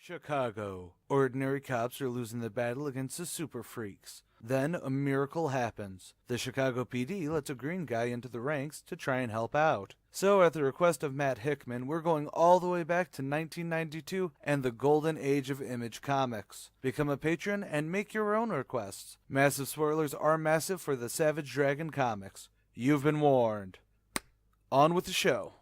Chicago. Ordinary cops are losing the battle against the super freaks. Then a miracle happens. The Chicago PD lets a green guy into the ranks to try and help out. So at the request of Matt Hickman, we're going all the way back to 1992 and the golden age of Image Comics. Become a patron and make your own requests. Massive spoilers are massive for the Savage Dragon comics. You've been warned. On with the show.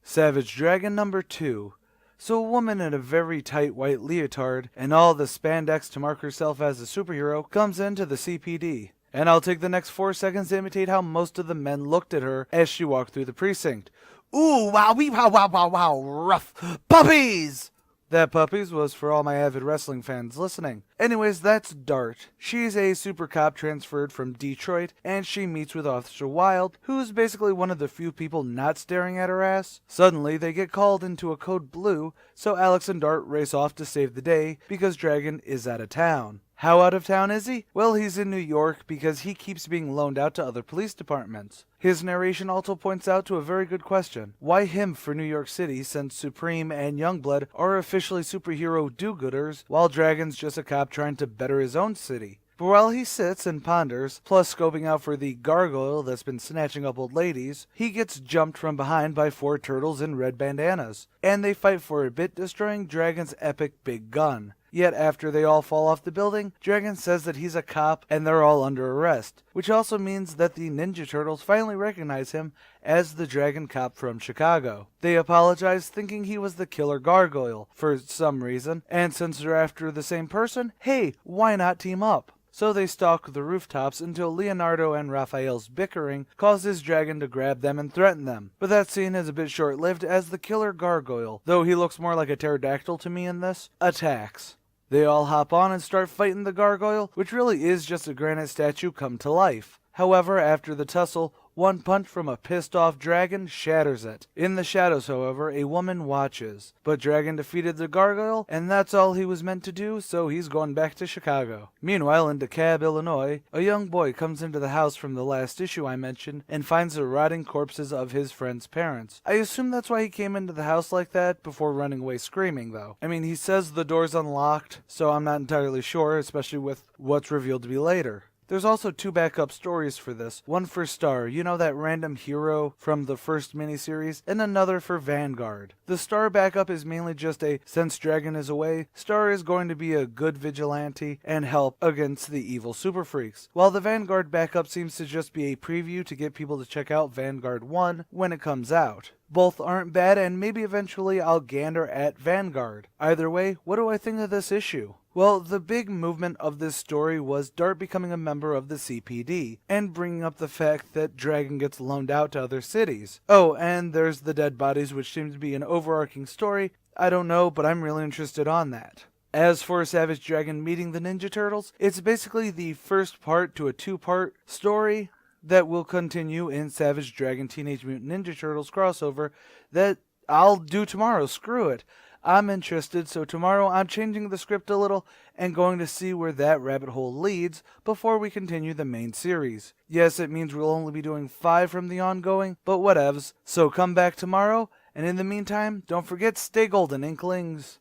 Savage Dragon number 2. So a woman in a very tight white leotard and all the spandex to mark herself as a superhero comes into the CPD. And I'll take the next 4 seconds to imitate how most of the men looked at her as she walked through the precinct. Ooh, wow, wee, wow, wow, wow, wow, rough puppies! That puppies was for all my avid wrestling fans listening. Anyways, that's Dart. She's a super cop transferred from Detroit, and she meets with Officer Wilde, who's basically one of the few people not staring at her ass. Suddenly, they get called into a code blue, so Alex and Dart race off to save the day because Dragon is out of town. How out of town is he? Well, he's in New York because he keeps being loaned out to other police departments. His narration also points out to a very good question. Why him for New York City, since Supreme and Youngblood are officially superhero do-gooders, while Dragon's just a cop trying to better his own city? But while he sits and ponders, plus scoping out for the gargoyle that's been snatching up old ladies, he gets jumped from behind by 4 turtles in red bandanas, and they fight for a bit, destroying Dragon's epic big gun. Yet after they all fall off the building, Dragon says that he's a cop and they're all under arrest, which also means that the Ninja Turtles finally recognize him as the Dragon cop from Chicago. They apologize, thinking he was the killer gargoyle for some reason, and since they're after the same person, hey, why not team up? So they stalk the rooftops until Leonardo and Raphael's bickering causes Dragon to grab them and threaten them. But that scene is a bit short-lived as the killer gargoyle, though he looks more like a pterodactyl to me in this, attacks. They all hop on and start fighting the gargoyle, which really is just a granite statue come to life. However, after the tussle, one punch from a pissed-off Dragon shatters it. In the shadows, however, a woman watches. But Dragon defeated the gargoyle, and that's all he was meant to do, so he's going back to Chicago. Meanwhile, in DeKalb, Illinois, a young boy comes into the house from the last issue I mentioned and finds the rotting corpses of his friend's parents. I assume that's why he came into the house like that before running away screaming, though. I mean, he says the door's unlocked, so I'm not entirely sure, especially with what's revealed to be later. There's also 2 backup stories for this, one for Star, you know, that random hero from the first miniseries, and another for Vanguard. The Star backup is mainly just a, since Dragon is away, Star is going to be a good vigilante and help against the evil super freaks, while the Vanguard backup seems to just be a preview to get people to check out Vanguard 1 when it comes out. Both aren't bad, and maybe eventually I'll gander at Vanguard. Either way, what do I think of this issue? Well, the big movement of this story was Dart becoming a member of the CPD, and bringing up the fact that Dragon gets loaned out to other cities. Oh, and there's the dead bodies, which seems to be an overarching story. I don't know, but I'm really interested on that. As for Savage Dragon meeting the Ninja Turtles, it's basically the first part to a 2-part story that will continue in Savage Dragon Teenage Mutant Ninja Turtles crossover that I'll do tomorrow. Screw it. I'm interested, so tomorrow I'm changing the script a little and going to see where that rabbit hole leads before we continue the main series. Yes, it means we'll only be doing 5 from the ongoing, but whatevs. So come back tomorrow, and in the meantime, don't forget, stay golden, Inklings.